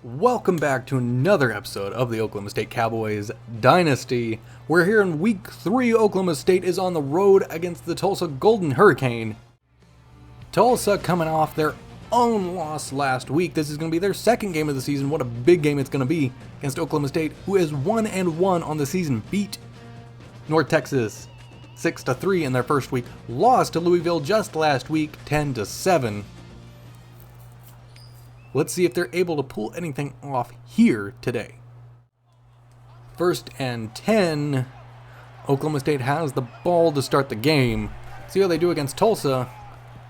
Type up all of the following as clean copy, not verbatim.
Welcome back to another episode of the Oklahoma State Cowboys Dynasty. We're here in week 3. Oklahoma State is on the road against the Tulsa Golden Hurricane. Tulsa coming off their own loss last week. This is going to be their second game of the season. What a big game it's going to be against Oklahoma State, who is 1-1 on the season. Beat North Texas 6-3 in their first week. Lost to Louisville just last week 10-7. Let's see if they're able to pull anything off here today. 1st and 10. Oklahoma State has the ball to start the game. See how they do against Tulsa,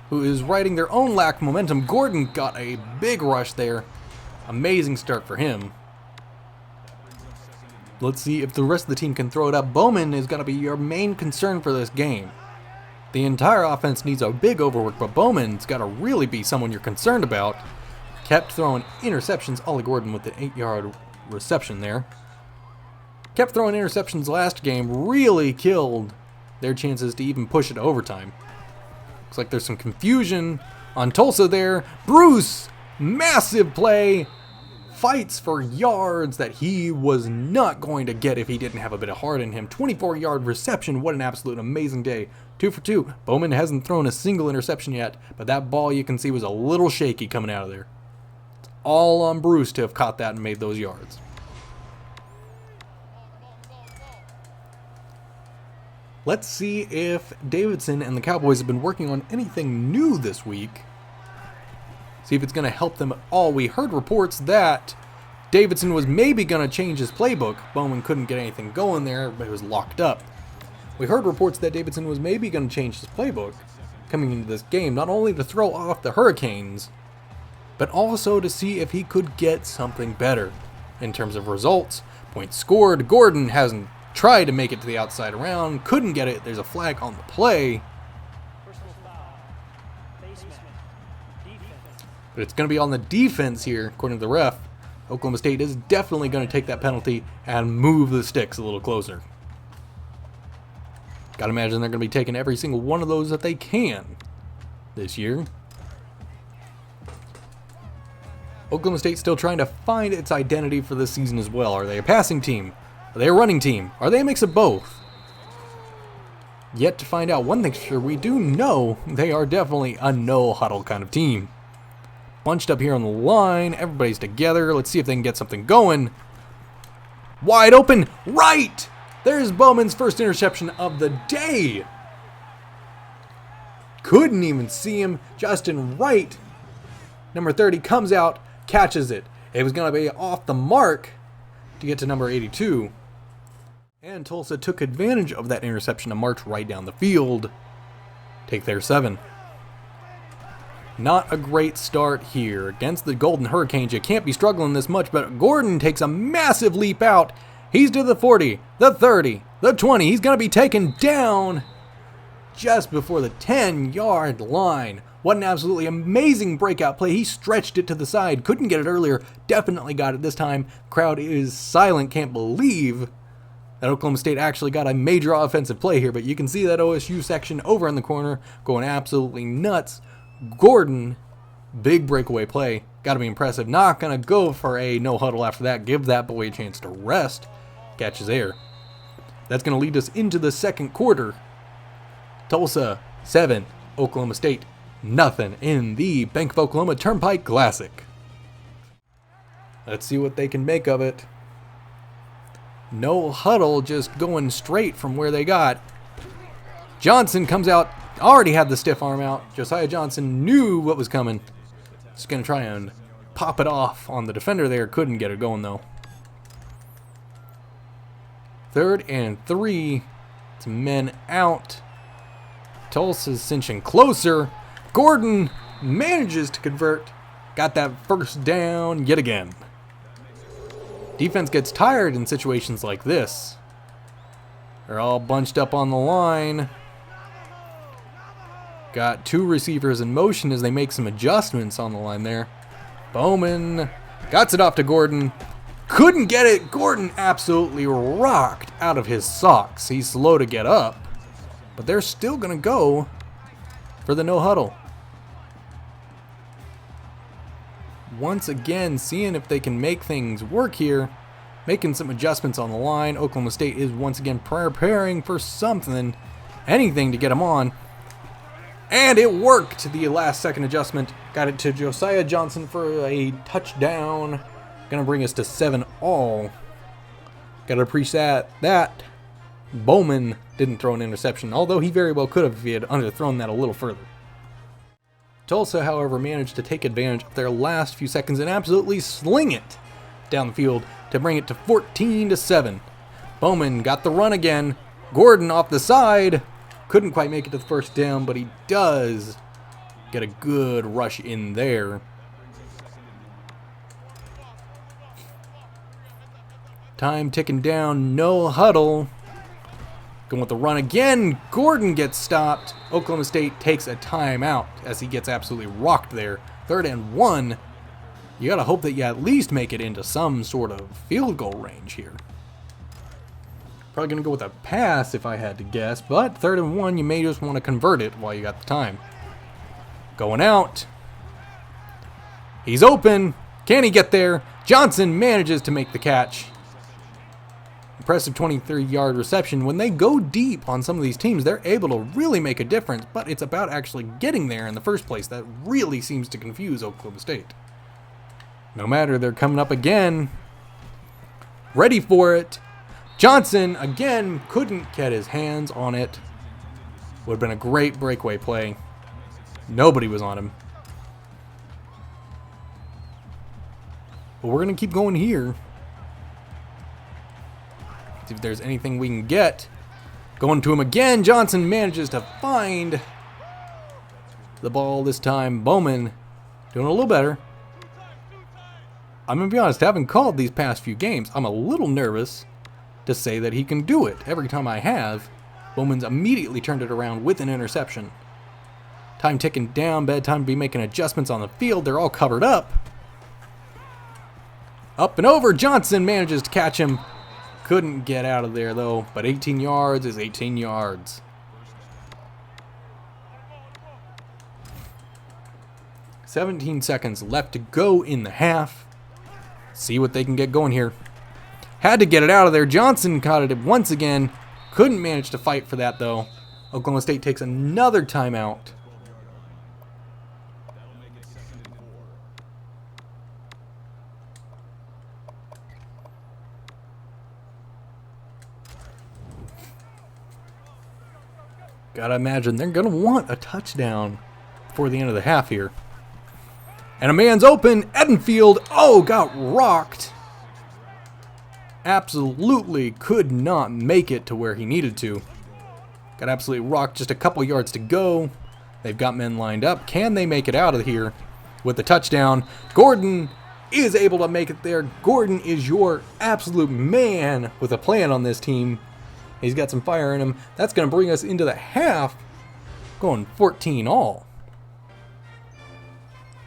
who is riding their own lack of momentum. Gordon got a big rush there. Amazing start for him. Let's see if the rest of the team can throw it up. Bowman is going to be your main concern for this game. The entire offense needs a big overwork, but Bowman's got to really be someone you're concerned about. Kept throwing interceptions. Ollie Gordon with the 8-yard reception there. Kept throwing interceptions last game. Really killed their chances to even push it to overtime. Looks like there's some confusion on Tulsa there. Bruce, massive play. Fights for yards that he was not going to get if he didn't have a bit of heart in him. 24-yard reception. What an absolute amazing day. 2 for 2. Bowman hasn't thrown a single interception yet, but that ball you can see was a little shaky coming out of there. All on Bruce to have caught that and made those yards. Let's see if Davidson and the Cowboys have been working on anything new this week. See if it's going to help them at all. We heard reports that Davidson was maybe going to change his playbook. Bowman couldn't get anything going there, but it was locked up. We heard reports that Davidson was maybe going to change his playbook coming into this game, not only to throw off the Hurricanes, but also to see if he could get something better in terms of results. Points scored. Gordon hasn't tried to make it to the outside around. Couldn't get it. There's a flag on the play. But it's going to be on the defense here, according to the ref. Oklahoma State is definitely going to take that penalty and move the sticks a little closer. Gotta imagine they're going to be taking every single one of those that they can this year. Oklahoma State still trying to find its identity for this season as well. Are they a passing team? Are they a running team? Are they a mix of both? Yet to find out. One thing's for sure, we do know they are definitely a no-huddle kind of team. Bunched up here on the line. Everybody's together. Let's see if they can get something going. Wide open. Right! There's Bowman's first interception of the day. Couldn't even see him. Justin Wright, number 30, comes out. Catches it. It was going to be off the mark to get to number 82. And Tulsa took advantage of that interception to march right down the field. Take their 7. Not a great start here against the Golden Hurricanes. You can't be struggling this much, but Gordon takes a massive leap out. He's to the 40, the 30, the 20. He's going to be taken down just before the 10-yard line. What an absolutely amazing breakout play. He stretched it to the side. Couldn't get it earlier. Definitely got it this time. Crowd is silent. Can't believe that Oklahoma State actually got a major offensive play here. But you can see that OSU section over in the corner going absolutely nuts. Gordon, big breakaway play. Got to be impressive. Not going to go for a no huddle after that. Give that boy a chance to rest. Catches air. That's going to lead us into the second quarter. Tulsa 7, Oklahoma State nothing in the Bank of Oklahoma Turnpike Classic. Let's see what they can make of it. No huddle, just going straight from where they got. Johnson comes out, already had the stiff arm out. Josiah Johnson knew what was coming. Just going to try and pop it off on the defender there. Couldn't get it going though. 3rd and 3. It's men out. Tulsa's cinching closer. Gordon manages to convert. Got that first down yet again. Defense gets tired in situations like this. They're all bunched up on the line. Got 2 receivers in motion as they make some adjustments on the line there. Bowman got it off to Gordon. Couldn't get it. Gordon absolutely rocked out of his socks. He's slow to get up. But they're still going to go for the no huddle. once again seeing if they can make things work here. Making some adjustments on the line. Oklahoma State is once again preparing for something. Anything to get them on. And it worked. The last second adjustment got it to Josiah Johnson for a touchdown. Gonna bring us to 7-all. Gotta appreciate that. Bowman didn't throw an interception, although he very well could have if he had underthrown that a little further. Tulsa, however, managed to take advantage of their last few seconds and absolutely sling it down the field to bring it to 14-7. Bowman got the run again. Gordon off the side. Couldn't quite make it to the first down, but he does get a good rush in there. Time ticking down, no huddle. Going with the run again. Gordon gets stopped. Oklahoma State takes a timeout as he gets absolutely rocked there. 3rd and 1. You got to hope that you at least make it into some sort of field goal range here. Probably going to go with a pass if I had to guess, but 3rd and 1, you may just want to convert it while you got the time. Going out. He's open. Can he get there? Johnson manages to make the catch. Impressive 23-yard reception. When they go deep on some of these teams, they're able to really make a difference, but it's about actually getting there in the first place that really seems to confuse Oklahoma State. No matter, they're coming up again. Ready for it. Johnson, again, couldn't get his hands on it. Would have been a great breakaway play. Nobody was on him. But we're going to keep going here. See if there's anything we can get. Going to him again. Johnson manages to find the ball this time. Bowman doing a little better. I'm going to be honest, having called these past few games, I'm a little nervous to say that he can do it. Every time I have, Bowman's immediately turned it around with an interception. Time ticking down, bedtime to be making adjustments on the field. They're all covered up. Up and over, Johnson manages to catch him. Couldn't get out of there though, but 18 yards is 18 yards. "17 seconds left to go in the half. See what they can get going here. Had to get it out of there. Johnson caught it once again. Couldn't manage to fight for that though. Oklahoma State takes another timeout. Gotta imagine they're gonna want a touchdown before the end of the half here. And a man's open. Edenfield, got rocked. Absolutely could not make it to where he needed to. Got absolutely rocked. Just a couple yards to go. They've got men lined up. Can they make it out of here with the touchdown? Gordon is able to make it there. Gordon is your absolute man with a plan on this team. He's got some fire in him. That's going to bring us into the half, going 14-all.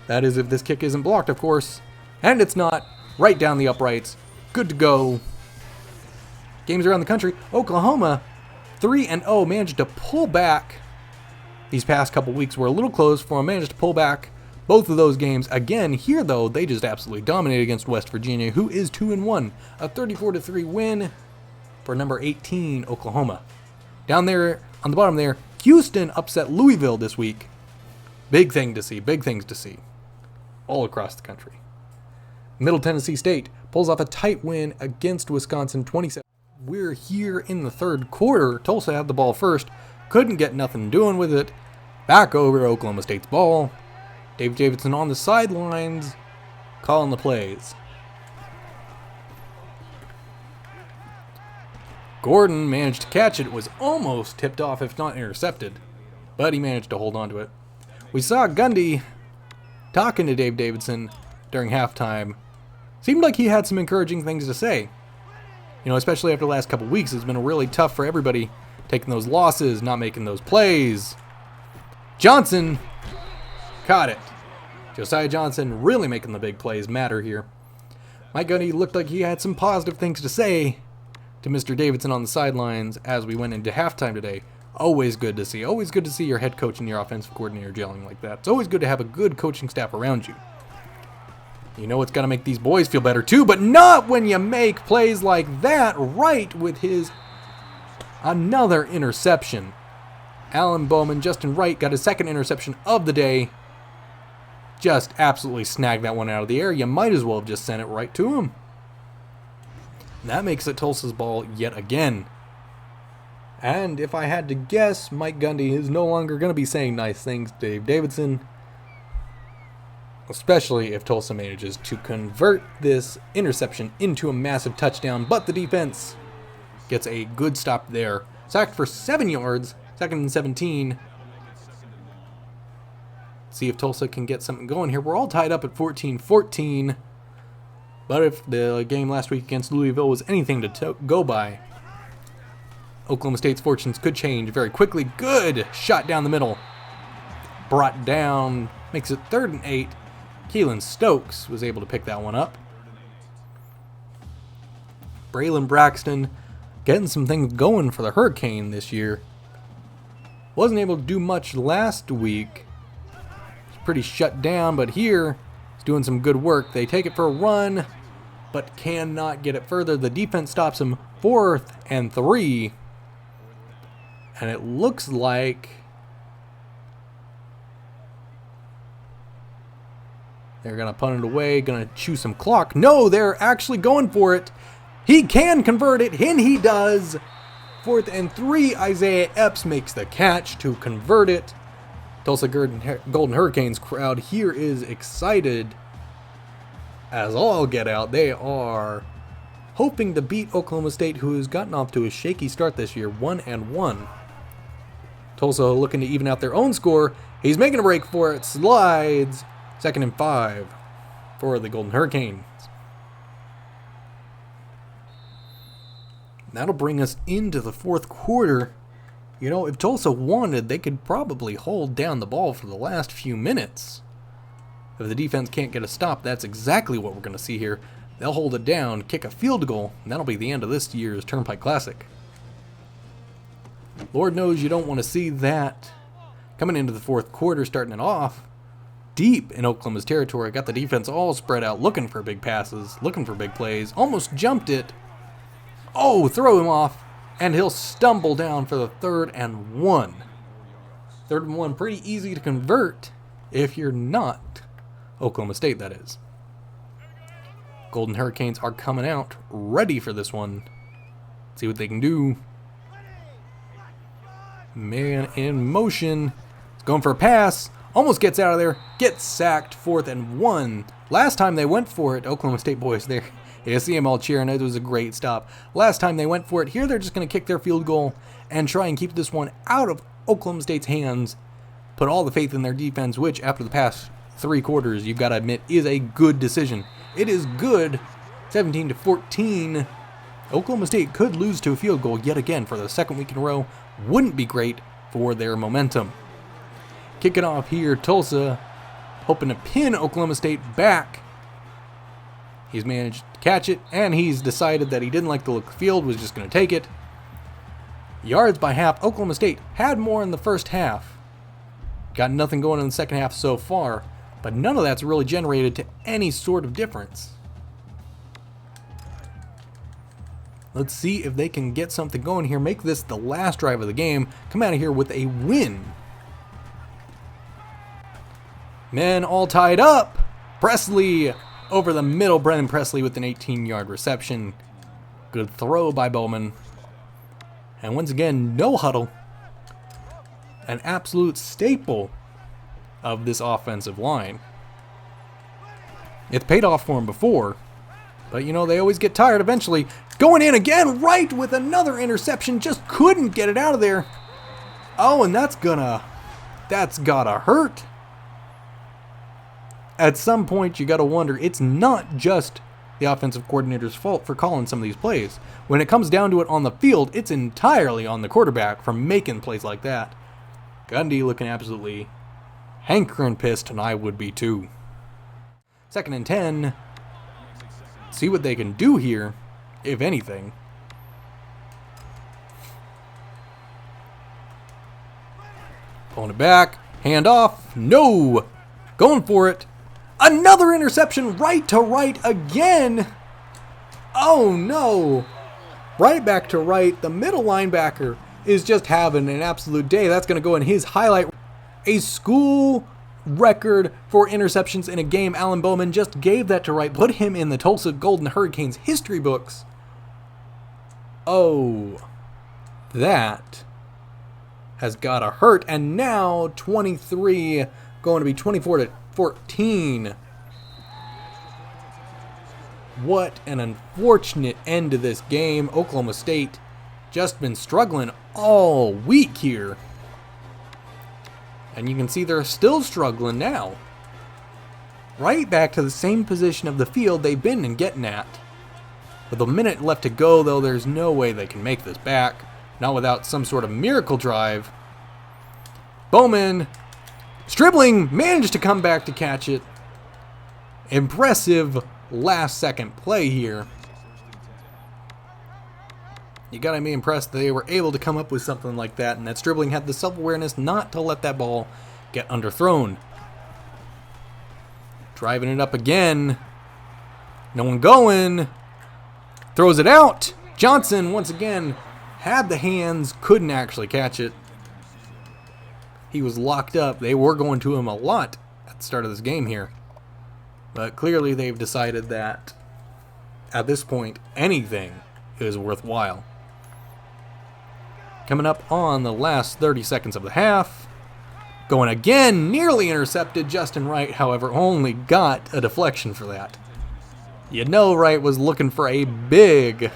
That is if this kick isn't blocked, of course. And it's not. Right down the uprights. Good to go. Games around the country. Oklahoma, 3-0, managed to pull back. These past couple weeks were a little close for them. Managed to pull back both of those games. Again, here, though, they just absolutely dominated against West Virginia, who is 2-1. A 34-3 win for number 18, Oklahoma. Down there, on the bottom there, Houston upset Louisville this week. Big thing to see, big things to see. All across the country. Middle Tennessee State pulls off a tight win against Wisconsin, 27. We're here in the third quarter. Tulsa had the ball first. Couldn't get nothing doing with it. Back over to Oklahoma State's ball. Dave Davidson on the sidelines, calling the plays. Gordon managed to catch it. It was almost tipped off, if not intercepted. But he managed to hold on to it. We saw Gundy talking to Dave Davidson during halftime. Seemed like he had some encouraging things to say. You know, especially after the last couple weeks, it's been really tough for everybody taking those losses, not making those plays. Johnson caught it. Josiah Johnson really making the big plays matter here. Mike Gundy looked like he had some positive things to say to Mr. Davidson on the sidelines as we went into halftime today. Always good to see. Always good to see your head coach and your offensive coordinator gelling like that. It's always good to have a good coaching staff around you. You know it's going to make these boys feel better too, but not when you make plays like that, right with his another interception. Alan Bowman, Justin Wright got his second interception of the day. Just absolutely snagged that one out of the air. You might as well have just sent it right to him. That makes it Tulsa's ball yet again. And if I had to guess, Mike Gundy is no longer going to be saying nice things to Dave Davidson. Especially if Tulsa manages to convert this interception into a massive touchdown. But the defense gets a good stop there. Sacked for 7 yards. 2nd and 17. See if Tulsa can get something going here. We're all tied up at 14-14. But if the game last week against Louisville was anything to go by, Oklahoma State's fortunes could change very quickly. Good shot down the middle. Brought down. Makes it 3rd and 8. Keelan Stokes was able to pick that one up. Braylon Braxton getting some things going for the Hurricane this year. Wasn't able to do much last week. He's pretty shut down, but here he's doing some good work. They take it for a run, but cannot get it further. The defense stops him. 4th and 3. And it looks like they're going to punt it away, going to chew some clock. No, they're actually going for it. He can convert it, and he does. 4th and 3, Isaiah Epps makes the catch to convert it. Tulsa Golden Hurricanes crowd here is excited as all get out. They are hoping to beat Oklahoma State, who has gotten off to a shaky start this year, 1-1. Tulsa looking to even out their own score. He's making a break for it, slides. 2nd and 5 for the Golden Hurricanes. That'll bring us into the 4th quarter. You know, if Tulsa wanted, they could probably hold down the ball for the last few minutes. If the defense can't get a stop, that's exactly what we're going to see here. They'll hold it down, kick a field goal, and that'll be the end of this year's Turnpike Classic. Lord knows you don't want to see that. Coming into the 4th quarter, starting it off deep in Oklahoma's territory. Got the defense all spread out, looking for big passes, looking for big plays. Almost jumped it. Oh, throw him off, and he'll stumble down for the 3rd and 1. 3rd and 1, pretty easy to convert if you're not Oklahoma State, that is. Golden Hurricanes are coming out ready for this one. See what they can do. Man in motion. He's going for a pass. Almost gets out of there. Gets sacked. 4th and 1. Last time they went for it, Oklahoma State boys there. You see them all cheering. It was a great stop. Last time they went for it. Here they're just going to kick their field goal and try and keep this one out of Oklahoma State's hands. Put all the faith in their defense, which after the past 3 quarters, you've got to admit, is a good decision. It is good. 17-14. Oklahoma State could lose to a field goal yet again for the 2nd week in a row. Wouldn't be great for their momentum. Kick it off here. Tulsa hoping to pin Oklahoma State back. He's managed to catch it, and he's decided that he didn't like the look of the field, was just going to take it. Yards by half. Oklahoma State had more in the first half. Got nothing going in the second half so far, but none of that's really generated to any sort of difference. Let's see if they can get something going here. Make this the last drive of the game. Come out of here with a win. Men all tied up. Presley over the middle. Brennan Presley with an 18-yard reception. Good throw by Bowman. And once again, no huddle. An absolute staple of this offensive line. It's paid off for him before. But, you know, they always get tired eventually. Going in again, right with another interception. Just couldn't get it out of there. Oh, and that's gotta hurt. At some point, you gotta wonder, it's not just the offensive coordinator's fault for calling some of these plays. When it comes down to it on the field, it's entirely on the quarterback for making plays like that. Gundy looking absolutely hankering pissed, and I would be too. 2nd and 10. See what they can do here, if anything. Pulling it back. Hand off. No! Going for it. Another interception right to right again. Oh no. Right back to right. The middle linebacker is just having an absolute day. That's going to go in his highlight. A school record for interceptions in a game. Alan Bowman just gave that to Wright. Put him in the Tulsa Golden Hurricanes history books. Oh, that has got to hurt. And now 23 going to be 24-14. What an unfortunate end to this game. Oklahoma State just been struggling all week here. And you can see they're still struggling now. Right back to the same position of the field they've been in getting at. With a minute left to go, though, there's no way they can make this back. Not without some sort of miracle drive. Bowman, Stribling, managed to come back to catch it. Impressive last second play here. You gotta be impressed they were able to come up with something like that, and that Stribling had the self-awareness not to let that ball get underthrown. Driving it up again. No one going. Throws it out. Johnson, once again, had the hands, couldn't actually catch it. He was locked up. They were going to him a lot at the start of this game here. But clearly they've decided that at this point, anything is worthwhile. Coming up on the last 30 seconds of the half. Going again, nearly intercepted. Justin Wright, however, only got a deflection for that. You know Wright was looking for a big,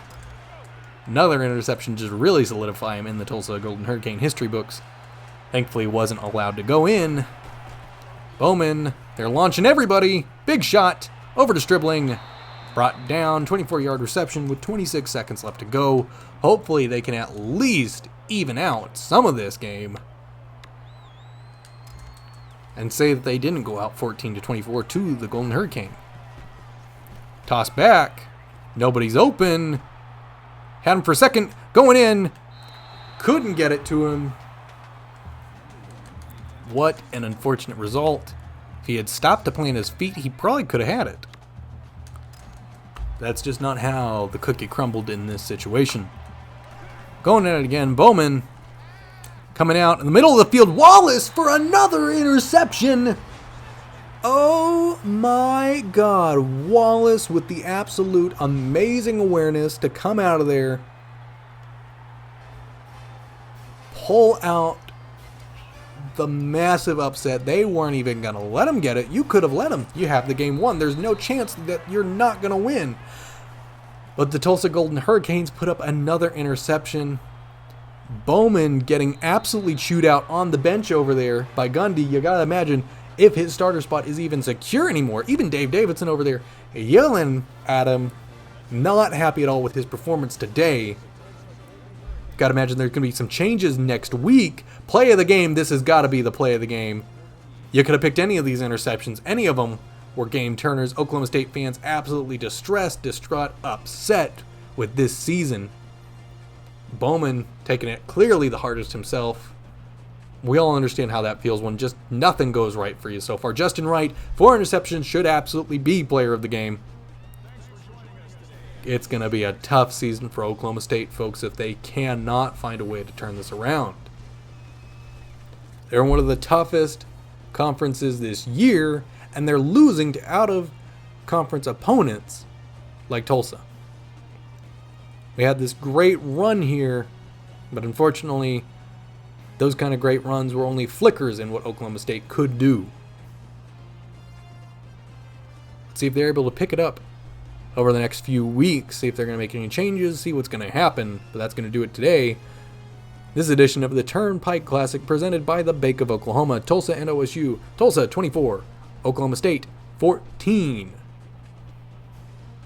another interception, just really solidify him in the Tulsa Golden Hurricane history books. Thankfully wasn't allowed to go in. Bowman, they're launching everybody. Big shot, over to Stribling. Brought down, 24-yard reception with 26 seconds left to go. Hopefully they can at least even out some of this game. And say that they didn't go out 14-24 to the Golden Hurricane. Toss back. Nobody's open. Had him for a second. Going in. Couldn't get it to him. What an unfortunate result. If he had stopped to plant his feet, he probably could have had it. That's just not how the cookie crumbled in this situation. Going at it again. Bowman coming out in the middle of the field. Wallace for another interception. Oh my God. Wallace with the absolute amazing awareness to come out of there. Pull out the massive upset. They weren't even going to let him get it. You could have let him. You have the game won. There's no chance that you're not going to win. But the Tulsa Golden Hurricanes put up another interception. Bowman getting absolutely chewed out on the bench over there by Gundy. You got to imagine if his starter spot is even secure anymore. Even Dave Davidson over there yelling at him. Not happy at all with his performance today. Got to imagine there's going to be some changes next week. Play of the game. This has got to be the play of the game. You could have picked any of these interceptions. Any of them were game turners. Oklahoma State fans absolutely distressed, distraught, upset with this season. Bowman taking it clearly the hardest himself. We all understand how that feels when just nothing goes right for you so far. Justin Wright, 4 interceptions, should absolutely be player of the game. It's going to be a tough season for Oklahoma State, folks, if they cannot find a way to turn this around. They're one of the toughest conferences this year, and they're losing to out-of-conference opponents like Tulsa. We had this great run here, but unfortunately, those kind of great runs were only flickers in what Oklahoma State could do. Let's see if they're able to pick it up over the next few weeks, see if they're going to make any changes, see what's going to happen, but that's going to do it today. This edition of the Turnpike Classic presented by the Bake of Oklahoma, Tulsa and OSU. Tulsa 24, Oklahoma State 14.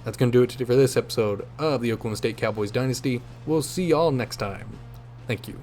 That's going to do it today for this episode of the Oklahoma State Cowboys Dynasty. We'll see y'all next time. Thank you.